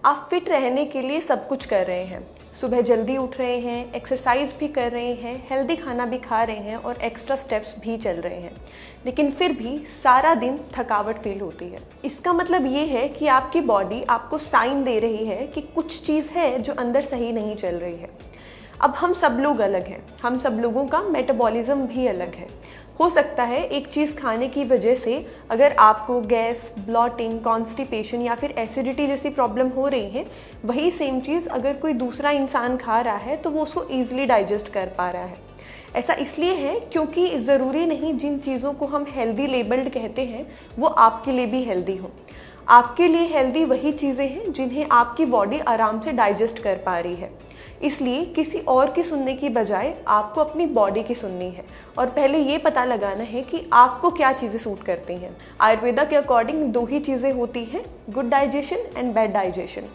आप फिट रहने के लिए सब कुछ कर रहे हैं, सुबह जल्दी उठ रहे हैं, एक्सरसाइज भी कर रहे हैं, हेल्दी खाना भी खा रहे हैं और एक्स्ट्रा स्टेप्स भी चल रहे हैं, लेकिन फिर भी सारा दिन थकावट फील होती है। इसका मतलब ये है कि आपकी बॉडी आपको साइन दे रही है कि कुछ चीज़ है जो अंदर सही नहीं चल रही है। अब हम सब लोग अलग हैं, हम सब लोगों का मेटाबॉलिज्म भी अलग है। हो सकता है एक चीज़ खाने की वजह से अगर आपको गैस, ब्लॉटिंग, कॉन्स्टिपेशन या फिर एसिडिटी जैसी प्रॉब्लम हो रही है, वही सेम चीज़ अगर कोई दूसरा इंसान खा रहा है तो वो उसको ईजिली डाइजेस्ट कर पा रहा है। ऐसा इसलिए है क्योंकि ज़रूरी नहीं जिन चीज़ों को हम हेल्दी लेबल्ड कहते हैं वो आपके लिए भी हेल्दी हों। आपके लिए हेल्दी वही चीज़ें हैं जिन्हें आपकी बॉडी आराम से डाइजेस्ट कर पा रही है। इसलिए किसी और की सुनने की बजाय आपको अपनी बॉडी की सुननी है और पहले ये पता लगाना है कि आपको क्या चीज़ें सूट करती हैं। आयुर्वेदा के अकॉर्डिंग 2 ही चीज़ें होती हैं, good digestion and bad digestion.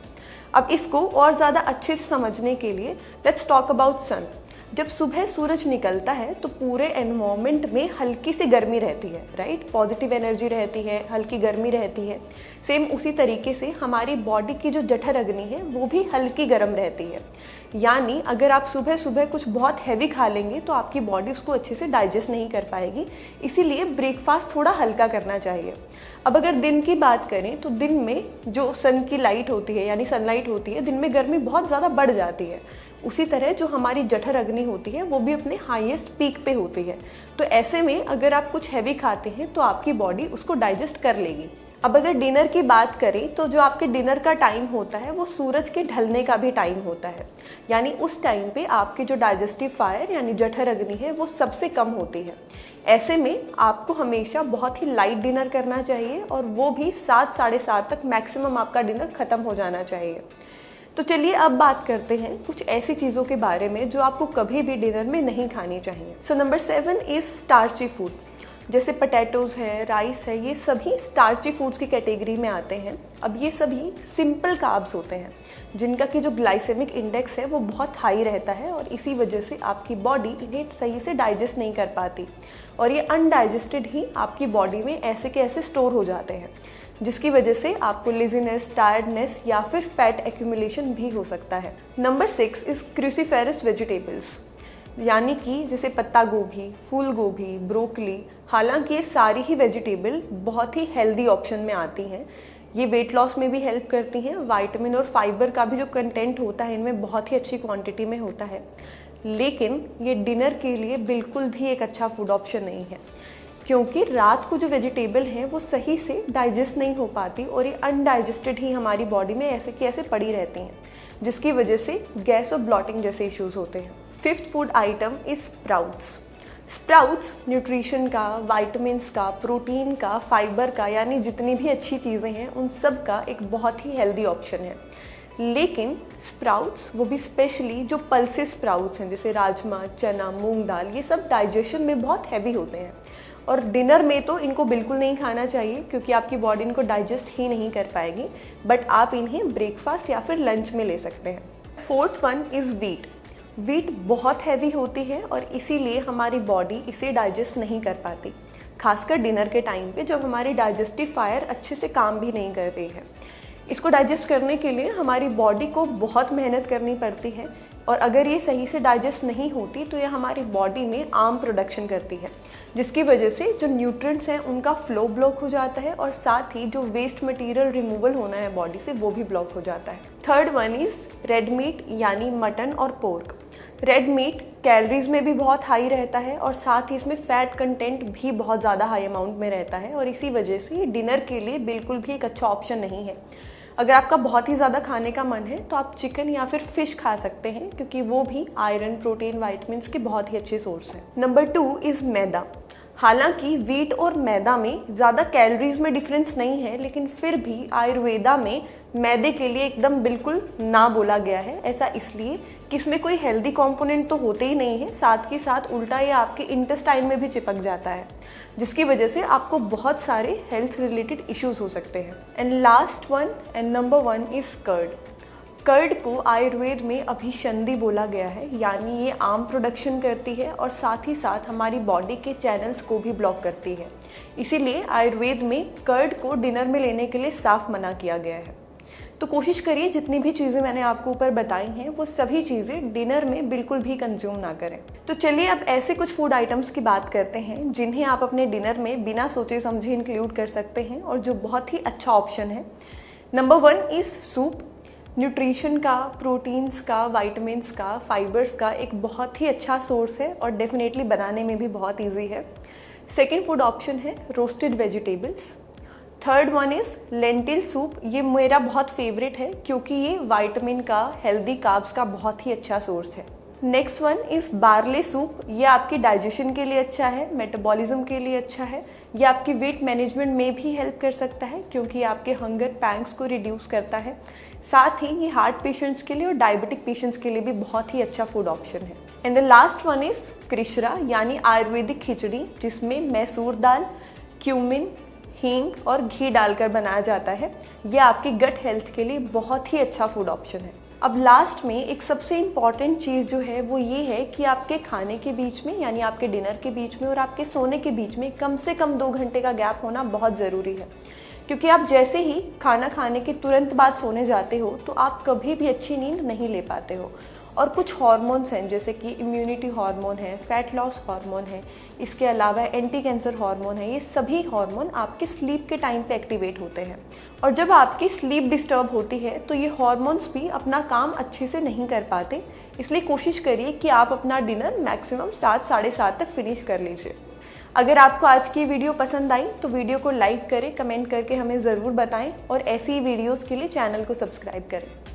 अब इसको और ज़्यादा अच्छे से समझने के लिए लेट्स टॉक अबाउट सन। जब सुबह सूरज निकलता है तो पूरे एनवायरनमेंट में हल्की सी गर्मी रहती है, राइट? पॉजिटिव एनर्जी रहती है, हल्की गर्मी रहती है। सेम उसी तरीके से हमारी बॉडी की जो जठर अग्नि है वो भी हल्की गर्म रहती है। यानी अगर आप सुबह सुबह कुछ बहुत हैवी खा लेंगे तो आपकी बॉडी उसको अच्छे से डाइजेस्ट नहीं कर पाएगी, इसीलिए ब्रेकफास्ट थोड़ा हल्का करना चाहिए। अब अगर दिन की बात करें तो दिन में जो सन की लाइट होती है यानी सनलाइट होती है, दिन में गर्मी बहुत ज़्यादा बढ़ जाती है। उसी तरह जो हमारी जठर अग्नि होती है वो भी अपने हाईएस्ट पीक पे होती है। तो ऐसे में अगर आप कुछ हैवी खाते हैं तो आपकी बॉडी उसको डाइजेस्ट कर लेगी। अब अगर डिनर की बात करें तो जो आपके डिनर का टाइम होता है वो सूरज के ढलने का भी टाइम होता है, यानी उस टाइम पे आपकी जो डाइजेस्टिव फायर यानी जठर अग्नि है वो सबसे कम होती है। ऐसे में आपको हमेशा बहुत ही लाइट डिनर करना चाहिए और वो भी 7 साढ़े 7 तक मैक्सिमम आपका डिनर ख़त्म हो जाना चाहिए। तो चलिए अब बात करते हैं कुछ ऐसी चीज़ों के बारे में जो आपको कभी भी डिनर में नहीं खानी चाहिए। So number 7 is starchy food. जैसे पोटैटोज़ है, राइस है, ये सभी स्टार्ची फूड्स की कैटेगरी में आते हैं। अब ये सभी सिंपल कार्ब्स होते हैं जिनका कि जो ग्लाइसेमिक इंडेक्स है वो बहुत हाई रहता है और इसी वजह से आपकी बॉडी इन्हें सही से डाइजेस्ट नहीं कर पाती और ये अनडाइजेस्टेड ही आपकी बॉडी में ऐसे के ऐसे स्टोर हो जाते हैं, जिसकी वजह से आपको लेजीनेस, टायर्डनेस या फिर फैट एक्यूमुलेशन भी हो सकता है। नंबर 6 इज़ क्रूसीफेरस वेजिटेबल्स, यानी कि जैसे पत्ता गोभी, फूल गोभी, ब्रोकली। हालांकि ये सारी ही वेजिटेबल बहुत ही हेल्दी ऑप्शन में आती हैं। ये वेट लॉस में भी हेल्प करती हैं। विटामिन और फाइबर का भी जो कंटेंट होता है इनमें बहुत ही अच्छी क्वांटिटी में होता है, लेकिन ये डिनर के लिए बिल्कुल भी एक अच्छा फूड ऑप्शन नहीं है क्योंकि रात को जो वेजिटेबल हैं वो सही से डाइजेस्ट नहीं हो पाती और ये अनडाइजेस्टेड ही हमारी बॉडी में ऐसे की ऐसे पड़ी रहती हैं, जिसकी वजह से गैस और ब्लॉटिंग जैसे इश्यूज होते हैं। 5th food item is sprouts. Sprouts nutrition का, विटामिन्स का, प्रोटीन का, फाइबर का, यानी जितनी भी अच्छी चीज़ें हैं उन सब का एक बहुत ही हेल्दी ऑप्शन है। लेकिन स्प्राउट्स, वो भी स्पेशली जो पल्सेस स्प्राउट्स हैं जैसे राजमा, चना, मूंग दाल, ये सब डाइजेशन में बहुत हैवी होते हैं और डिनर में तो इनको बिल्कुल नहीं खाना चाहिए क्योंकि आपकी बॉडी इनको डाइजेस्ट ही नहीं कर पाएगी, बट आप इन्हें ब्रेकफास्ट या फिर लंच में ले सकते हैं। 4th one is wheat. Wheat बहुत हैवी होती है और इसीलिए हमारी बॉडी इसे डाइजेस्ट नहीं कर पाती, खासकर डिनर के टाइम पे जब हमारी डाइजेस्टिव फायर अच्छे से काम भी नहीं कर रही है। इसको डाइजेस्ट करने के लिए हमारी बॉडी को बहुत मेहनत करनी पड़ती है और अगर ये सही से डाइजेस्ट नहीं होती तो ये हमारी बॉडी में आम प्रोडक्शन करती है, जिसकी वजह से जो न्यूट्रिएंट्स हैं उनका फ्लो ब्लॉक हो जाता है और साथ ही जो वेस्ट मटेरियल रिमूवल होना है बॉडी से वो भी ब्लॉक हो जाता है। 3rd one is red meat, यानी मटन और पोर्क। रेड मीट कैलोरीज में भी बहुत हाई रहता है और साथ ही इसमें फैट कंटेंट भी बहुत ज़्यादा हाई अमाउंट में रहता है और इसी वजह से ये डिनर के लिए बिल्कुल भी एक अच्छा ऑप्शन नहीं है। अगर आपका बहुत ही ज़्यादा खाने का मन है तो आप चिकन या फिर फिश खा सकते हैं क्योंकि वो भी आयरन, प्रोटीन, वाइटमिन्स के बहुत ही अच्छे सोर्स हैं। नंबर 2 इज़ मैदा। हालांकि व्हीट और मैदा में ज़्यादा कैलोरीज में डिफरेंस नहीं है, लेकिन फिर भी आयुर्वेदा में मैदे के लिए एकदम बिल्कुल ना बोला गया है। ऐसा इसलिए कि इसमें कोई हेल्दी कंपोनेंट तो होते ही नहीं है, साथ ही साथ उल्टा ये आपके इंटेस्टाइन में भी चिपक जाता है, जिसकी वजह से आपको बहुत सारे हेल्थ रिलेटेड इश्यूज हो सकते हैं। And last one and number 1 is curd. Curd को आयुर्वेद में अभिसंधि बोला गया है, यानी ये आम प्रोडक्शन करती है और साथ ही साथ हमारी बॉडी के चैनल्स को भी ब्लॉक करती है। इसीलिए आयुर्वेद में कर्ड को डिनर में लेने के लिए साफ मना किया गया है। तो कोशिश करिए जितनी भी चीज़ें मैंने आपको ऊपर बताई हैं वो सभी चीज़ें डिनर में बिल्कुल भी कंज्यूम ना करें। तो चलिए अब ऐसे कुछ फूड आइटम्स की बात करते हैं जिन्हें आप अपने डिनर में बिना सोचे समझे इंक्लूड कर सकते हैं और जो बहुत ही अच्छा ऑप्शन है। Number 1 is soup. न्यूट्रिशन का, प्रोटीन्स का, वाइटामिन्स का, फाइबर्स का एक बहुत ही अच्छा सोर्स है और डेफिनेटली बनाने में भी बहुत ईजी है। सेकेंड फूड ऑप्शन है roasted vegetables. Third one is lentil soup. ये मेरा बहुत फेवरेट है क्योंकि ये विटामिन का, हेल्दी कार्ब्स का बहुत ही अच्छा सोर्स है। Next one is barley soup. ये आपके डाइजेशन के लिए अच्छा है, मेटाबॉलिज्म के लिए अच्छा है। ये आपकी वेट मैनेजमेंट में भी हेल्प कर सकता है क्योंकि आपके हंगर पैंग्स को रिड्यूस करता है। साथ ही ये हार्ट पेशेंट्स के लिए और डायबिटिक पेशेंट्स के लिए भी बहुत ही अच्छा फूड ऑप्शन है। And the last one is Krishna यानी आयुर्वेदिक खिचड़ी, जिसमें मैसूर दाल, क्यूमिन, हींग और घी डालकर बनाया जाता है। यह आपकी गट हेल्थ के लिए बहुत ही अच्छा फूड ऑप्शन है। अब लास्ट में एक सबसे इम्पॉर्टेंट चीज़ जो है वो ये है कि आपके खाने के बीच में यानी आपके डिनर के बीच में और आपके सोने के बीच में कम से कम 2 घंटे का गैप होना बहुत ज़रूरी है, क्योंकि आप जैसे ही खाना खाने के तुरंत बाद सोने जाते हो तो आप कभी भी अच्छी नींद नहीं ले पाते हो। और कुछ हार्मोन्स हैं जैसे कि इम्यूनिटी हार्मोन है, फैट लॉस हार्मोन है, इसके अलावा एंटी कैंसर हार्मोन है। ये सभी हार्मोन आपके स्लीप के टाइम पे एक्टिवेट होते हैं और जब आपकी स्लीप डिस्टर्ब होती है तो ये हार्मोन्स भी अपना काम अच्छे से नहीं कर पाते। इसलिए कोशिश करिए कि आप अपना डिनर मैक्सिमम 7 साढ़े 7 तक फिनिश कर लीजिए। अगर आपको आज की वीडियो पसंद आई तो वीडियो को लाइक करें, कमेंट करके हमें ज़रूर बताएं और ऐसी ही वीडियोज़ के लिए चैनल को सब्सक्राइब करें।